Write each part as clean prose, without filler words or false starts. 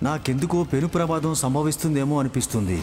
నాకెందుకో పెను ప్రమాదం సంభవిస్తుందేమో అనిపిస్తుంది.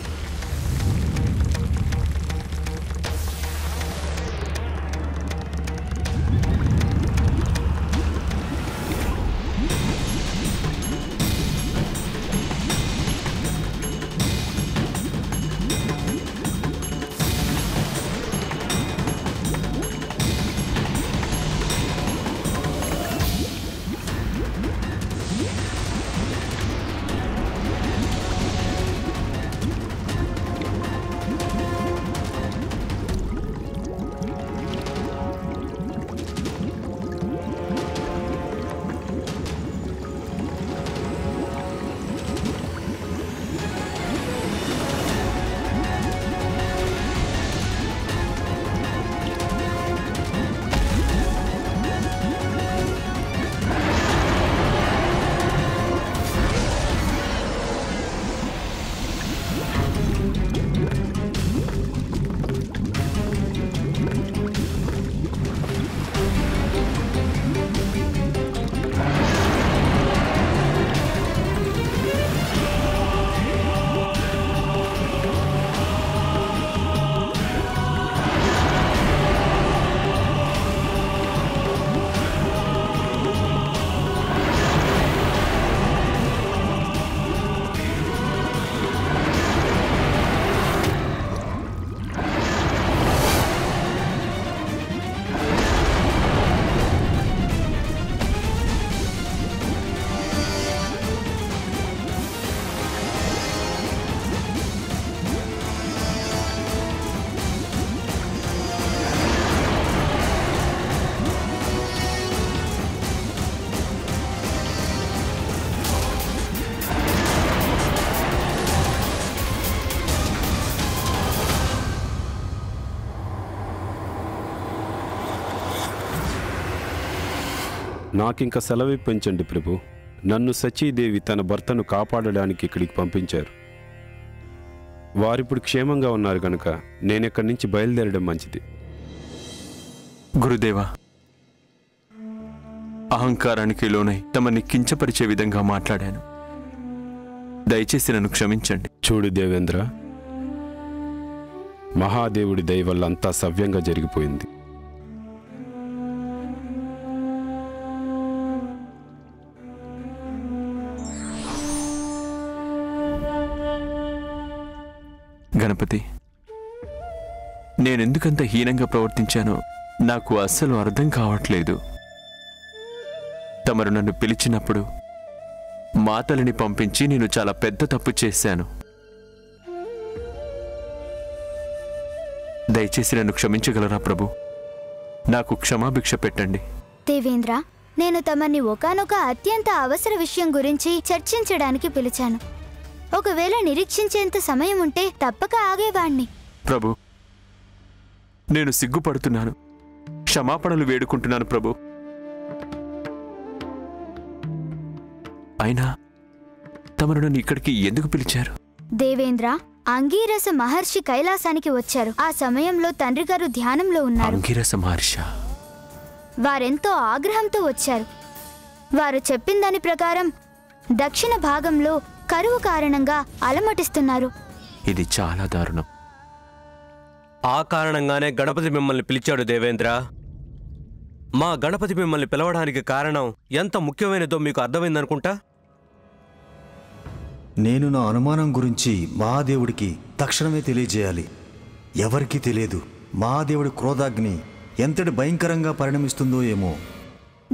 నాకింక సెలవిప్పించండి ప్రభు. నన్ను సచీదేవి తన భర్తను కాపాడడానికి ఇక్కడికి పంపించారు. వారిప్పుడు క్షేమంగా ఉన్నారు గనుక నేనెక్కడి నుంచి బయలుదేరడం మంచిది. గురుదేవా, అహంకారానికి లోనై తమని కించపరిచే విధంగా మాట్లాడాను. దయచేసి నన్ను క్షమించండి. చూడు దేవేంద్ర, మహాదేవుడి దయ వల్ల అంతా సవ్యంగా జరిగిపోయింది. గణపతి, నేనెందుకంత హీనంగా ప్రవర్తించానో నాకు అస్సలు అర్థం కావట్లేదు. తమరు నన్ను పిలిచినప్పుడు మాతలిని పంపించి నేను చాలా పెద్ద తప్పు చేశాను. దయచేసి నన్ను క్షమించగలరా ప్రభు? నాకు క్షమాభిక్ష పెట్టండి. దేవేంద్ర, నేను తమని ఒకానొక అత్యంత అవసర విషయం గురించి చర్చించడానికి పిలిచాను. ఒకవేళ నిరీక్షించేంత సమయం ఉంటే తప్పక ఆగేవాణ్ణి. ప్రభు, నేను సిగ్గుపడుతున్నాను. క్షమాపణలు వేడుకుంటున్నాను ప్రభు. అయినా తమరు నన్ను ఇక్కడికి ఎందుకు పిలిచారు? దేవేంద్ర, అంగీరస మహర్షి కైలాసానికి వచ్చారు. ఆ సమయంలో తండ్రి గారు ధ్యానంలో ఉన్నారు. అంగీరస మహర్షి వారెంతో ఆగ్రహంతో వచ్చారు. వారు చెప్పిన దాని ప్రకారం దక్షిణ భాగంలో కరువు కారణంగా అలమటిస్తున్నారు. ఇది చాలా దారుణం. ఆ కారణంగానే గణపతి మిమ్మల్ని పిలిచాడు దేవేంద్ర. మా గణపతి మిమ్మల్ని పిలవడానికి కారణం ఎంత ముఖ్యమైనదో మీకు అర్థమైందనుకుంటా. నేను నా అనుమానం గురించి మహాదేవుడికి తక్షణమే తెలియజేయాలి. ఎవరికీ తెలియదు. మహాదేవుడి క్రోధాగ్ని ఎంతటి భయంకరంగా పరిణమిస్తుందో ఏమో.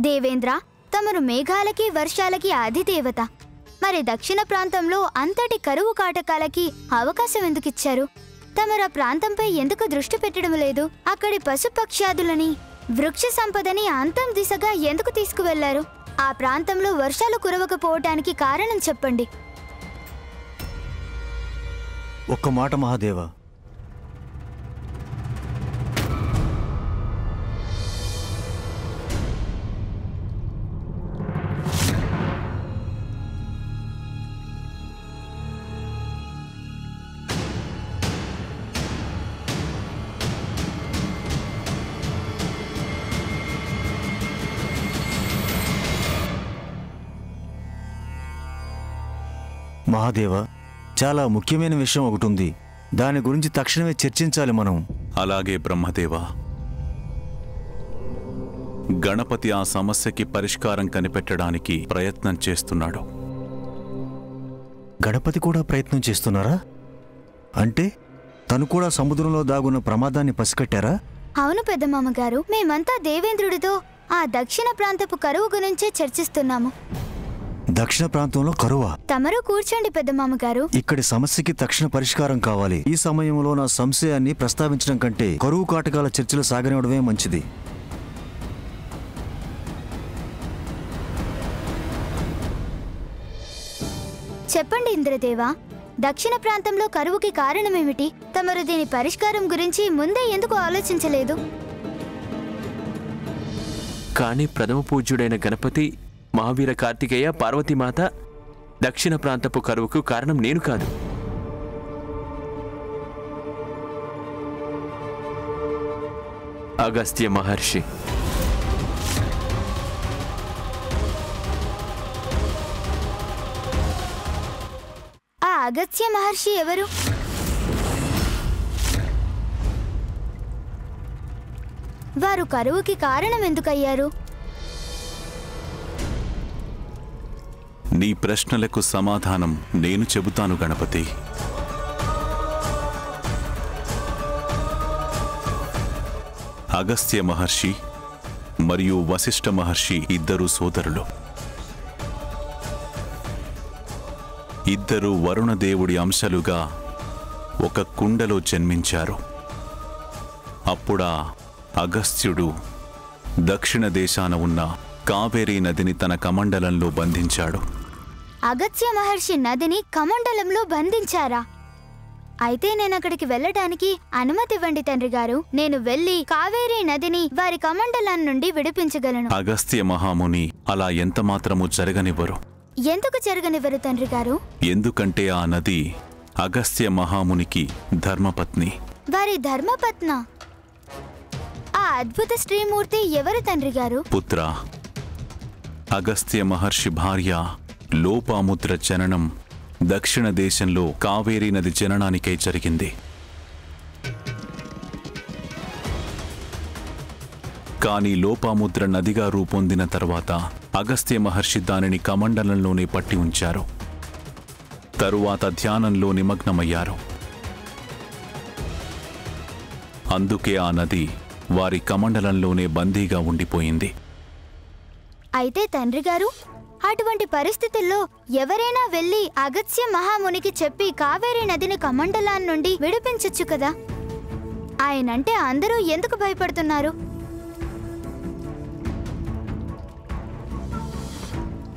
దేవేంద్ర, తమరు మేఘాలకి వర్షాలకి అధిదేవత. మరి దక్షిణ ప్రాంతంలో అంతటి కరువు కాటకాలకి అవకాశం ఎందుకిచ్చారు? తమరు ఆ ప్రాంతంపై ఎందుకు దృష్టి పెట్టడం లేదు? అక్కడి పశుపక్ష్యాదులని, వృక్ష సంపదని అంతం దిశగా ఎందుకు తీసుకువెళ్లారు? ఆ ప్రాంతంలో వర్షాలు కురవకపోవటానికి కారణం చెప్పండి. ఒక్క మాట మహాదేవ, మహాదేవ, చాలా ముఖ్యమైన విషయం ఒకటి ఉంది. దాని గురించి తక్షణమే చర్చించాలి మనం. అలాగే బ్రహ్మదేవ. గణపతి ఆ సమస్యకి పరిష్కారం కనిపెట్టడానికి ప్రయత్నం చేస్తున్నాడు. గణపతి కూడా ప్రయత్నం చేస్తున్నారా? అంటే తను కూడా సముద్రంలో దాగున్న ప్రమాదాన్ని పసికట్టారా? అవును పెద్దమామగారు, మేమంతా దేవేంద్రుడితో ఆ దక్షిణ ప్రాంతపు కరువు గురించే చర్చిస్తున్నాము. దక్షిణ ప్రాంతంలో కరువా? తమరు కూర్చోండి పెద్దమామగారు. ఇక్కడి సమస్యకి తక్షణ పరిష్కారం కావాలి. ఈ సమయంలో నా సంశయాన్ని ప్రస్తావించడం కంటే కరువు కాటకాల చర్చలు సాగనివ్వడమే మంచిది. చెప్పండి ఇంద్రదేవా, దక్షిణ ప్రాంతంలో కరువుకి కారణమేమిటి? తమరు దీని పరిష్కారం గురించి ముందే ఎందుకు ఆలోచించలేదు? కానీ ప్రథమ పూజ్యుడైన గణపతి, మహావీర కార్తికేయ, పార్వతీమాత దక్షిణ ప్రాంతపు కరువుకు కారణం నేను కాదు. అగస్త్య మహర్షి. ఆ అగస్త్య మహర్షి ఎవరు? వారు కరువుకి కారణం ఎందుకయ్యారు? నీ ప్రశ్నలకు సమాధానం నేను చెబుతాను గణపతి. అగస్త్య మహర్షి మరియు వశిష్ఠ మహర్షి ఇద్దరు సోదరులు. ఇద్దరు వరుణదేవుడి అంశలుగా ఒక కుండలో జన్మించారు. అప్పుడా అగస్త్యుడు దక్షిణ దేశాన ఉన్న కావేరీ నదిని తన కమండలంలో బంధించాడు. అగస్త్య మహర్షి నదిని కమండలంలో బంధించారా? అయితే నేను అక్కడికి వెళ్ళటానికి అనుమతి ఇవ్వండి తండ్రి గారు. నేను వెళ్ళి కావేరీ నదిని వారి కమండలం నుండి విడిపించగలను. అగస్త్య మహాముని అలా ఎంత మాత్రము జరగనివ్వరు. ఎందుకు జరగనివ్వరు తండ్రి గారు? ఎందుకంటే ఆ నది అగస్త్య మహామునికి ధర్మపత్ని. వారి ధర్మపత్న? ఆ అద్భుత శ్రీమూర్తి ఎవరు తండ్రి గారు? పుత్ర, అగస్త్య మహర్షి భార్య లోపాముద్ర జననం దక్షిణ దేశంలో కావేరీ నది జననానికై జరిగింది. కానీ లోపాముద్ర నదిగా రూపొందిన తర్వాత అగస్త్య మహర్షి దానిని కమండలంలోనే పట్టి ఉంచారు. తరువాత ధ్యానంలో నిమగ్నమయ్యారు. అందుకే ఆ నది వారి కమండలంలోనే బందీగా ఉండిపోయింది. అయితే తండ్రి గారు, అటువంటి పరిస్థితుల్లో ఎవరైనా వెళ్ళి అగస్త్య మహామునికి చెప్పి కావేరీ నదిని కమండలాన్ని నుండి విడిపించొచ్చు కదా. ఆయనంటే అందరూ ఎందుకు భయపడుతున్నారు?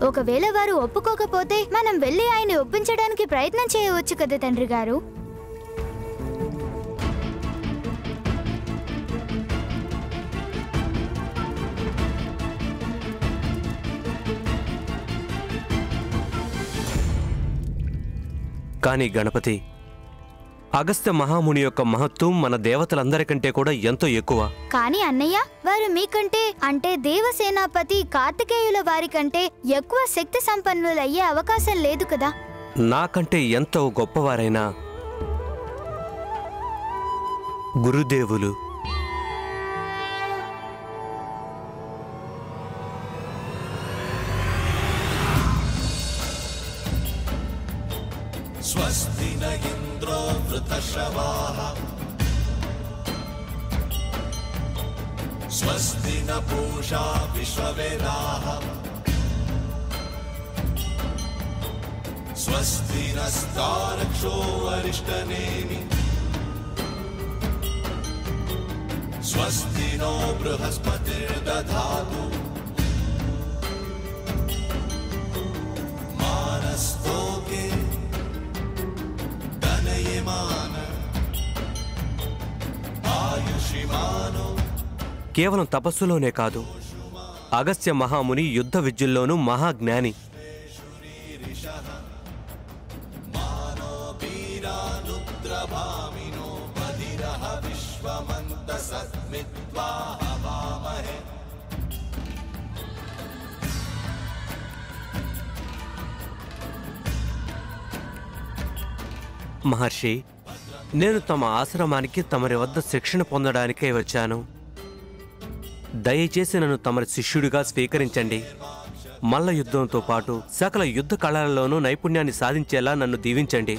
ఒకవేళ వారు ఒప్పుకోకపోతే మనం వెళ్ళి ఆయన్ని ఒప్పించడానికి ప్రయత్నం చేయవచ్చు కదా తండ్రి గారు. కానీ గణపతి, అగస్త్య మహాముని యొక్క మహత్వం మన దేవతలందరికంటే కూడా ఎంతో ఎక్కువ. కానీ అన్నయ్య, వారు మీకంటే అంటే దేవసేనాపతి కార్తికేయుల వారి కంటే ఎక్కువ శక్తి సంపన్నులయ్యే అవకాశం లేదు కదా. నాకంటే ఎంతో గొప్పవారైనా గురుదేవులు. స్వస్తి న ఇంద్రో వృతశ్రవాః స్వస్తి న పూషా విశ్వవేదాః స్వస్తి నస్తారక్షో అరిష్టనేమి స్వస్తి నో బృహస్పతిర్దధాతు మానస్తోకే కేవలం తపస్సులోనే కాదు, అగస్త్య మహాముని యుద్ధ విద్యల్లోనూ మహాజ్ఞాని. మహర్షి, నేను తమ ఆశ్రమానికి తమరి వద్ద శిక్షణ పొందడానికే వచ్చాను. దయచేసి నన్ను తమరి శిష్యుడిగా స్వీకరించండి. మల్ల యుద్ధంతో పాటు సకల యుద్ధ కళలలోనూ నైపుణ్యాన్ని సాధించేలా నన్ను దీవించండి.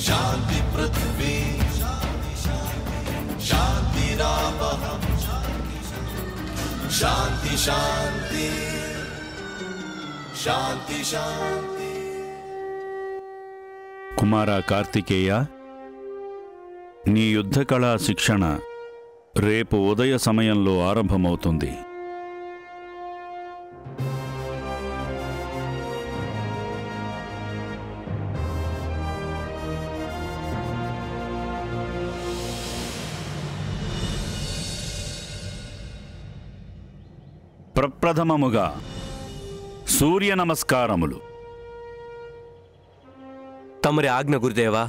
शांति पृथ्वी शांतिरापः शांति शांति शांति शांति. కుమార కార్తికేయ, నీ యుద్ధ కళా శిక్షణ రేపు ఉదయ సమయంలో ఆరంభమవుతుంది. ప్రప్రథమముగా సూర్య నమస్కారములు. తమరి ఆజ్ఞ గురుదేవా.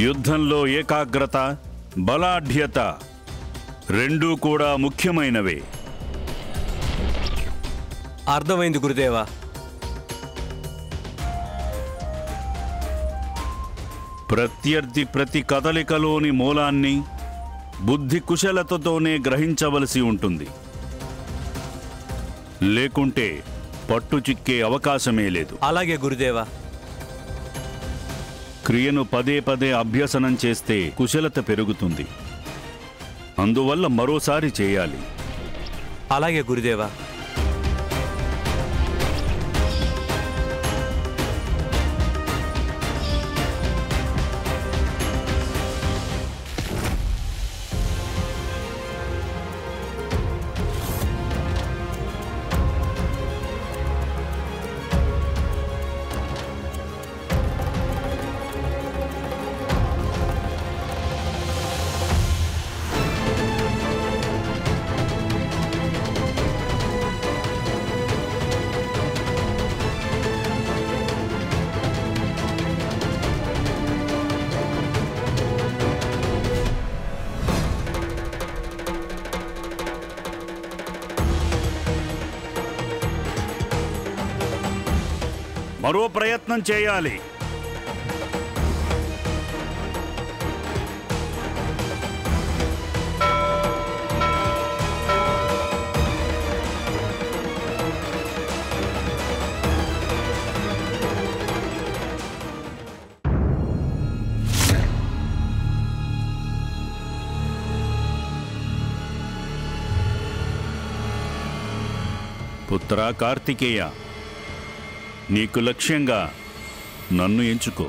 యుద్ధంలో ఏకాగ్రత, బలాఢ్యత రెండూ కూడా ముఖ్యమైనవే. అర్థమైంది గురుదేవా. ప్రత్యర్థి ప్రతి కదలికలోని మూలాన్ని బుద్ధి కుశలతతోనే గ్రహించవలసి ఉంటుంది. లేకుంటే పట్టు చిక్కే అవకాశమే లేదు. అలాగే గురుదేవా. క్రియను పదే పదే అభ్యసనం చేస్తే కుశలత పెరుగుతుంది. అందువల్ల మరోసారి చేయాలి. అలాగే గురుదేవా. మరో ప్రయత్నం చేయాలి. పుత్ర కార్తికేయ, నీకు లక్ష్యంగా నన్ను ఎంచుకో.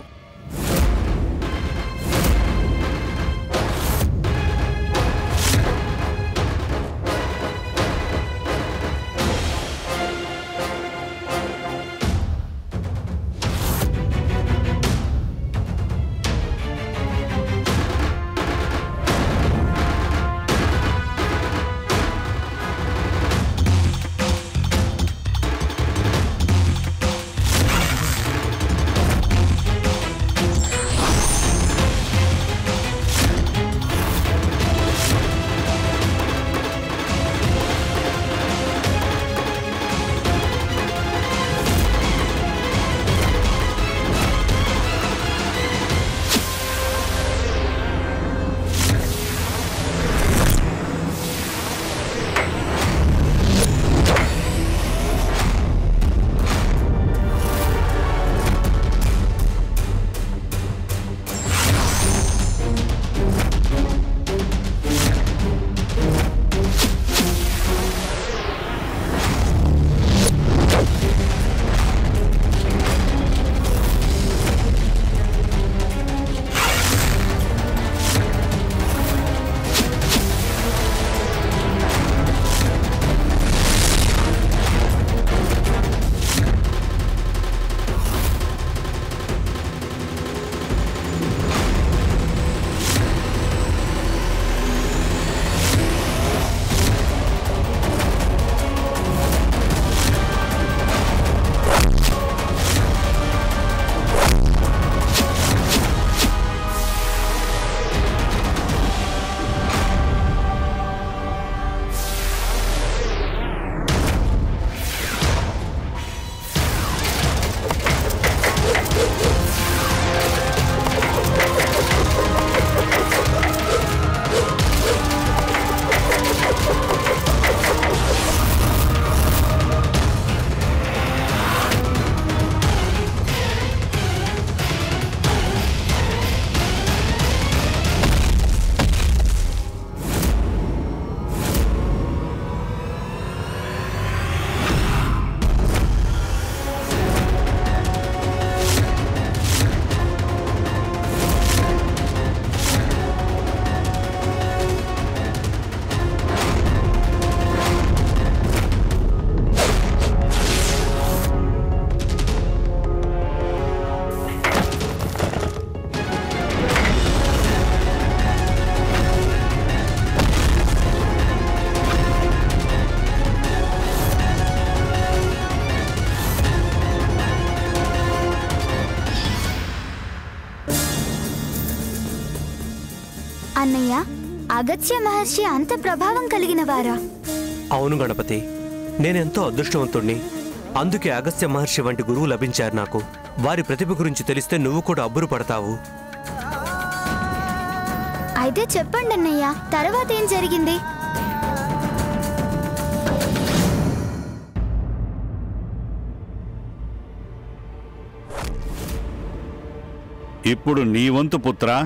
అగస్త్య మహర్షి అంత ప్రభావం కలిగిన వారా? అవును గణపతి, నేనెంతో అదృష్టవంతుణ్ణి. అందుకే అగస్త్య మహర్షి వంటి గురువు లభించారు నాకు. వారి ప్రతిభ గురించి తెలిస్తే నువ్వు కూడా అబ్బురు పడతావు. అయితే చెప్పండి అన్నయ్య, తర్వాత ఏం జరిగింది? ఇప్పుడు నీ వంతు పుత్రా.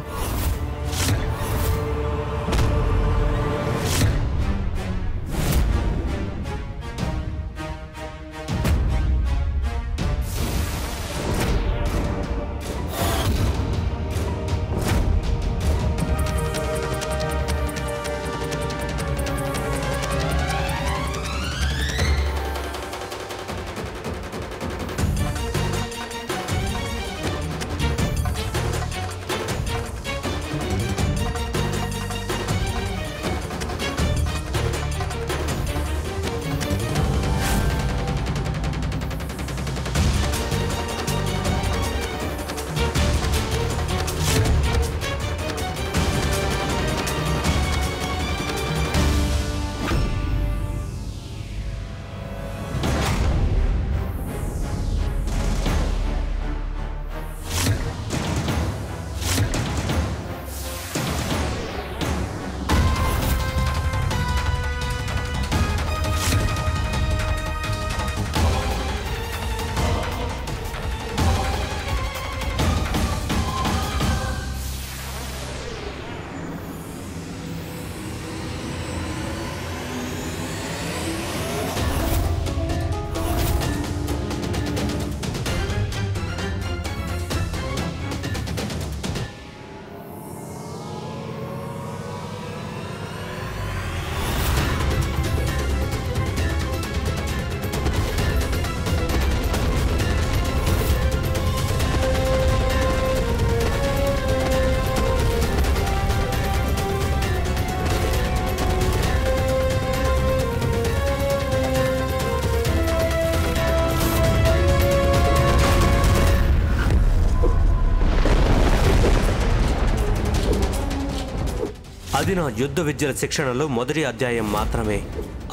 అది నా యుద్ధ విద్యల శిక్షణలో మొదటి అధ్యాయం మాత్రమే.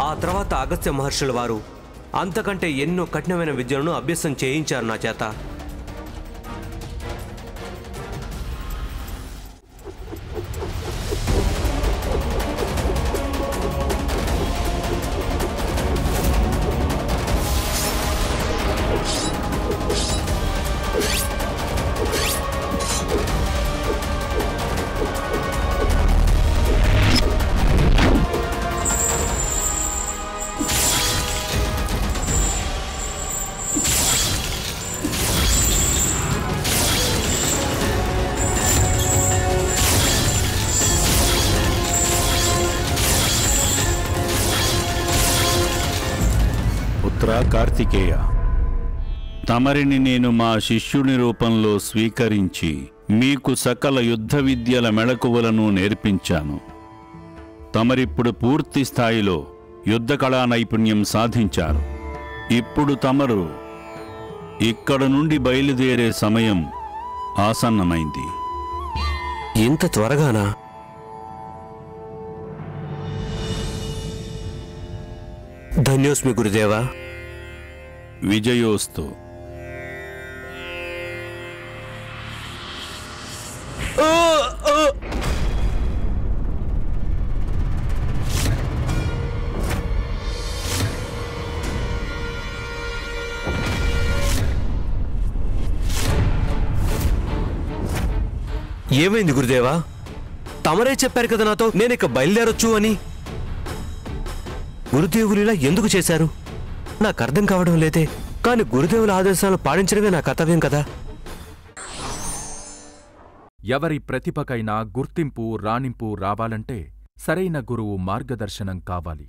ఆ తర్వాత అగస్త్య మహర్షుల వారు అంతకంటే ఎన్నో కఠినమైన విద్యలను అభ్యసం చేయించారు నా చేత. కార్తికేయ, తమరిని నేను మా శిష్యుని రూపంలో స్వీకరించి మీకు సకల యుద్ధ విద్యల మెళకువలను నేర్పించాను. తమరిప్పుడు పూర్తి స్థాయిలో యుద్ధ కళా నైపుణ్యం సాధించారు. ఇప్పుడు తమరు ఇక్కడ నుండి బయలుదేరే సమయం ఆసన్నమైంది. ఇంత త్వరగానా? ధన్యోస్మి గురుదేవా. విజయోస్తు. ఏమైంది గురుదేవా? తమరే చెప్పారు కదా నాతో నేనిక బయలుదేరొచ్చు అని. గురుదేవులు ఇలా ఎందుకు చేశారు నాకు అర్థం కావడం లేదే. కానీ గురుదేవుల ఆదేశాలను పాటించడమే నా కర్తవ్యం కదా. ఎవరి ప్రతిభకైనా గుర్తింపు రాణింపు రావాలంటే సరైన గురువు మార్గదర్శనం కావాలి.